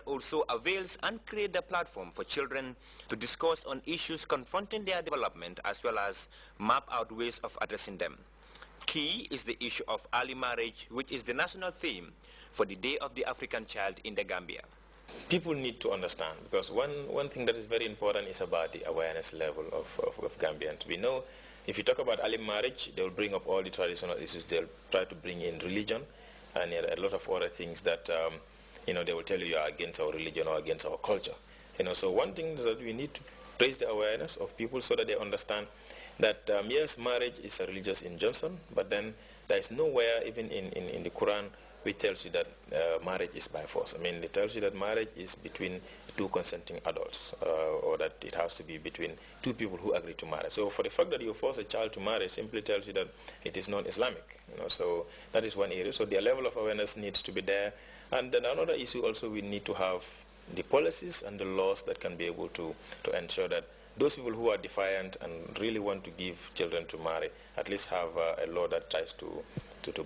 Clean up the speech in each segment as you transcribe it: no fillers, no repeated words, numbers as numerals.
also avails and creates a platform for children to discuss on issues confronting their development as well as map out ways of addressing them. Key is the issue of early marriage, which is the national theme for the Day of the African Child in the Gambia. People need to understand, because one thing that is very important is about the awareness level of Gambians. We know if you talk about early marriage, they will bring up all the traditional issues. They'll try to bring in religion and a lot of other things that they will tell you are against our religion or against our culture. So one thing is that we need to raise the awareness of people so that they understand that yes, marriage is a religious injunction, but then there is nowhere even in the Quran which tells you that marriage is by force. I mean, it tells you that marriage is between two consenting adults, or that it has to be between two people who agree to marry. So for the fact that you force a child to marry simply tells you that it is non-Islamic. So that is one area. So the level of awareness needs to be there. And then another issue also, we need to have the policies and the laws that can be able to ensure that those people who are defiant and really want to give children to marry at least have a law that tries to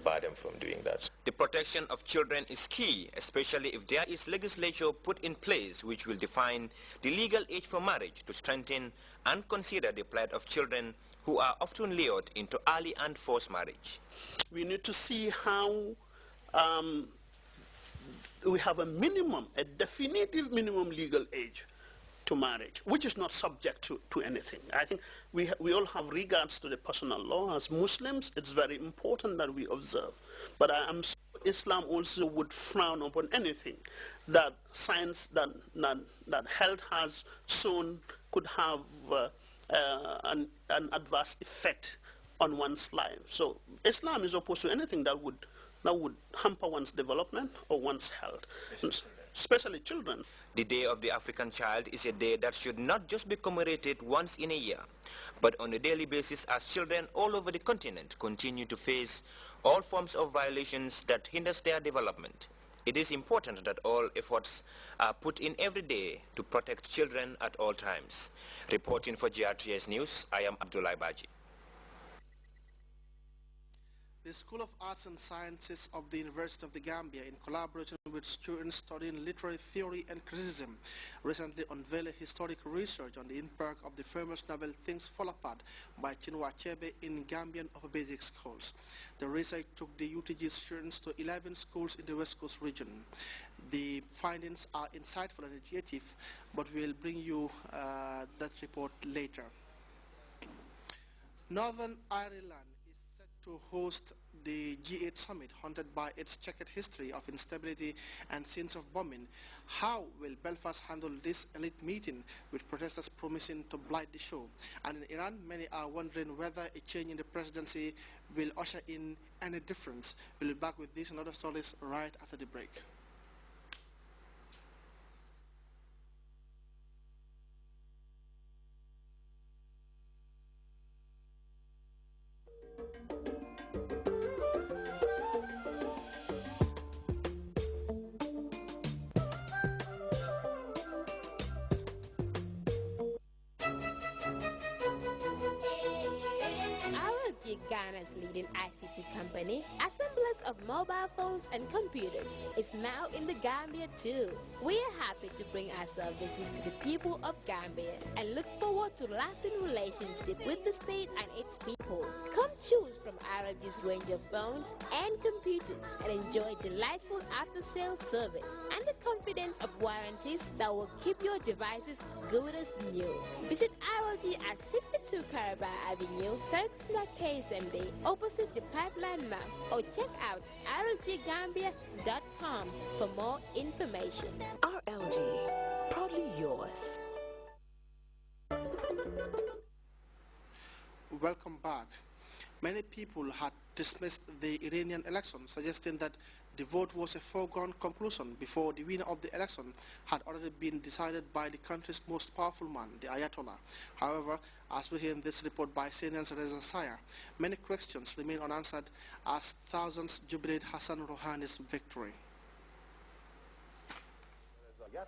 bar them from doing that. The protection of children is key, especially if there is legislation put in place which will define the legal age for marriage to strengthen and consider the plight of children who are often lured into early and forced marriage. We need to see how we have a definitive minimum legal age to marriage, which is not subject to anything. I think we all have regards to the personal law. As Muslims, it's very important that we observe. But I am sure Islam also would frown upon anything that science, that health has shown could have an adverse effect on one's life. So Islam is opposed to anything that would hamper one's development or one's health. Especially children. The Day of the African Child is a day that should not just be commemorated once in a year, but on a daily basis as children all over the continent continue to face all forms of violations that hinders their development. It is important that all efforts are put in every day to protect children at all times. Reporting for Grts News, I am Abdullah Baji. The School of Arts and Sciences of the University of the Gambia, in collaboration with students studying literary theory and criticism, recently unveiled a historic research on the impact of the famous novel Things Fall Apart by Chinua Achebe in Gambian upper basic schools. The research took the UTG students to 11 schools in the West Coast region. The findings are insightful and educative, but we'll bring you that report later. Northern Ireland to host the G8 summit, haunted by its checkered history of instability and scenes of bombing. How will Belfast handle this elite meeting, with protesters promising to blight the show? And in Iran, many are wondering whether a change in the presidency will usher in any difference. We'll be back with this and other stories right after the break. Ghana's leading ICT company, assemblers of mobile phones and computers, is now in the Gambia too. We are happy to bring our services to the people of Gambia and look forward to lasting relationship with the state and its people. Come choose from RLG's range of phones and computers and enjoy delightful after-sale service and the confidence of warranties that will keep your devices good as new. Visit RLG at 62 Caraba Avenue, Circular KSMD, opposite the Pipeline Mass, or check out rlggambia.com for more information. RLG, proudly yours. Welcome back. Many people had dismissed the Iranian election, suggesting that the vote was a foregone conclusion before the winner of the election had already been decided by the country's most powerful man, the Ayatollah. However, as we hear in this report by CNN's Reza Sayar, many questions remain unanswered as thousands jubilate Hassan Rouhani's victory.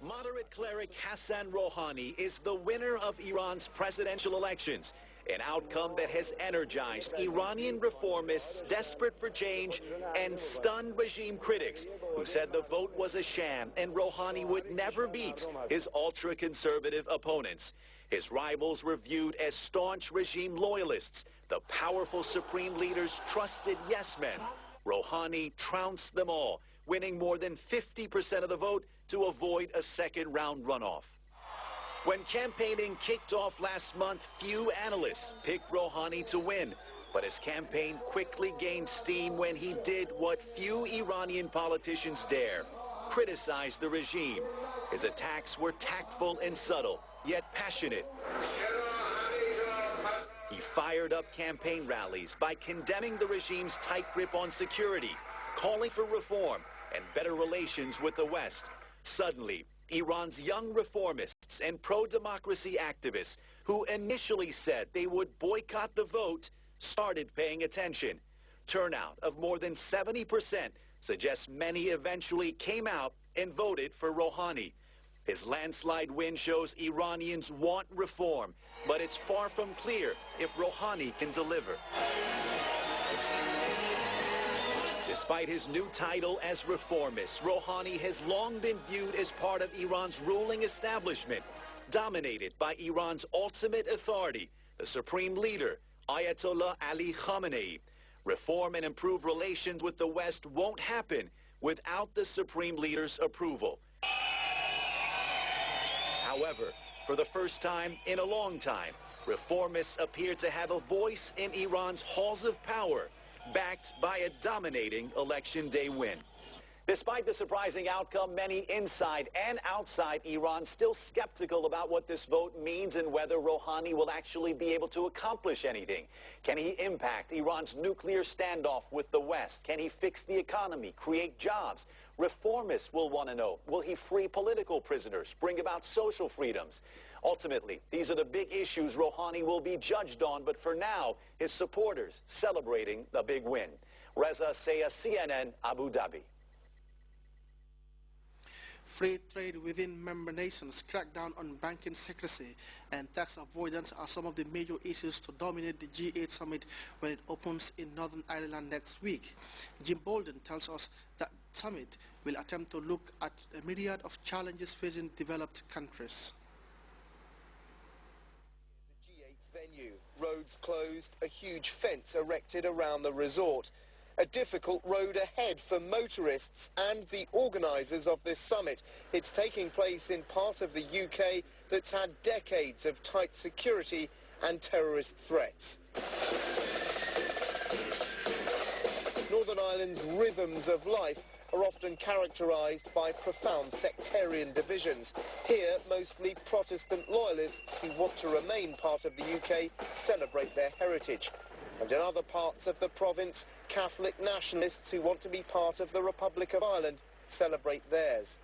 Moderate cleric Hassan Rouhani is the winner of Iran's presidential elections. an outcome that has energized Iranian reformists desperate for change and stunned regime critics who said the vote was a sham and Rouhani would never beat his ultra-conservative opponents. His rivals were viewed as staunch regime loyalists, the powerful supreme leader's trusted yes-men. Rouhani trounced them all, winning more than 50% of the vote to avoid a second-round runoff. When campaigning kicked off last month, few analysts picked Rouhani to win. But his campaign quickly gained steam when he did what few Iranian politicians dare: criticize the regime. His attacks were tactful and subtle, yet passionate. He fired up campaign rallies by condemning the regime's tight grip on security, calling for reform and better relations with the West. Suddenly, Iran's young reformists and pro-democracy activists, who initially said they would boycott the vote, started paying attention. Turnout of more than 70% suggests many eventually came out and voted for Rouhani. His landslide win shows Iranians want reform, but it's far from clear if Rouhani can deliver. Despite his new title as reformist, Rouhani has long been viewed as part of Iran's ruling establishment, dominated by Iran's ultimate authority, the supreme leader, Ayatollah Ali Khamenei. Reform and improved relations with the West won't happen without the supreme leader's approval. However, for the first time in a long time, reformists appear to have a voice in Iran's halls of power, backed by a dominating election day win. Despite the surprising outcome, many inside and outside Iran still skeptical about what this vote means and whether Rouhani will actually be able to accomplish anything. Can he impact Iran's nuclear standoff with the West? Can he fix the economy, create jobs? Reformists will want to know, will he free political prisoners, bring about social freedoms? Ultimately, these are the big issues Rouhani will be judged on, but for now, his supporters celebrating the big win. Reza Sayah, CNN, Abu Dhabi. Free trade within member nations, crackdown on banking secrecy, and tax avoidance are some of the major issues to dominate the G8 summit when it opens in Northern Ireland next week. Jim Bolden tells us that summit will attempt to look at a myriad of challenges facing developed countries. The G8 venue, roads closed, a huge fence erected around the resort. A difficult road ahead for motorists and the organisers of this summit. It's taking place in part of the UK that's had decades of tight security and terrorist threats. Northern Ireland's rhythms of life are often characterised by profound sectarian divisions. Here, mostly Protestant loyalists who want to remain part of the UK celebrate their heritage. And in other parts of the province, Catholic nationalists who want to be part of the Republic of Ireland celebrate theirs.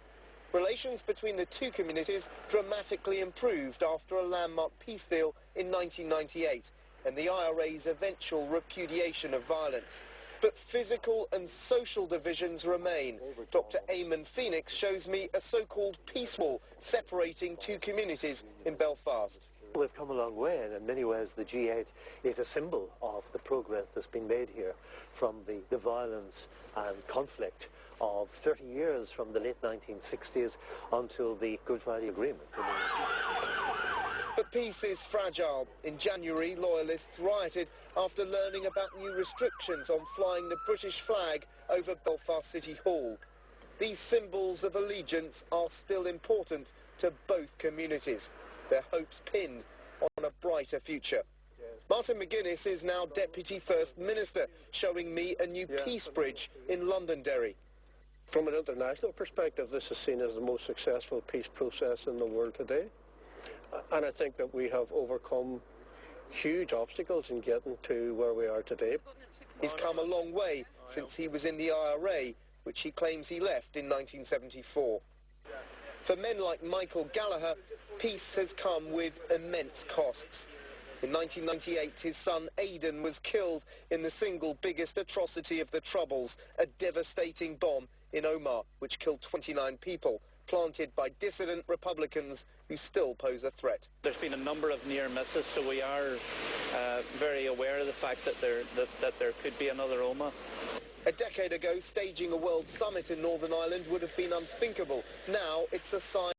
Relations between the two communities dramatically improved after a landmark peace deal in 1998 and the IRA's eventual repudiation of violence. But physical and social divisions remain. Dr. Eamon Phoenix shows me a so-called peace wall separating two communities in Belfast. We've come a long way, and in many ways the G8 is a symbol of the progress that's been made here from the violence and conflict of 30 years from the late 1960s until the Good Friday Agreement. But peace is fragile. In January, loyalists rioted after learning about new restrictions on flying the British flag over Belfast City Hall. These symbols of allegiance are still important to both communities, their hopes pinned on a brighter future. Martin McGuinness is now Deputy First Minister, showing me a new peace bridge in Londonderry. From an international perspective, this is seen as the most successful peace process in the world today. And I think that we have overcome huge obstacles in getting to where we are today. He's come a long way since he was in the IRA, which he claims he left in 1974. For men like Michael Gallagher, peace has come with immense costs. In 1998, his son Aidan was killed in the single biggest atrocity of the Troubles, a devastating bomb in Omagh, which killed 29 people, planted by dissident Republicans who still pose a threat. There's been a number of near misses, so we are very aware of the fact that there could be another Omagh. A decade ago, staging a World Summit in Northern Ireland would have been unthinkable. Now it's a sign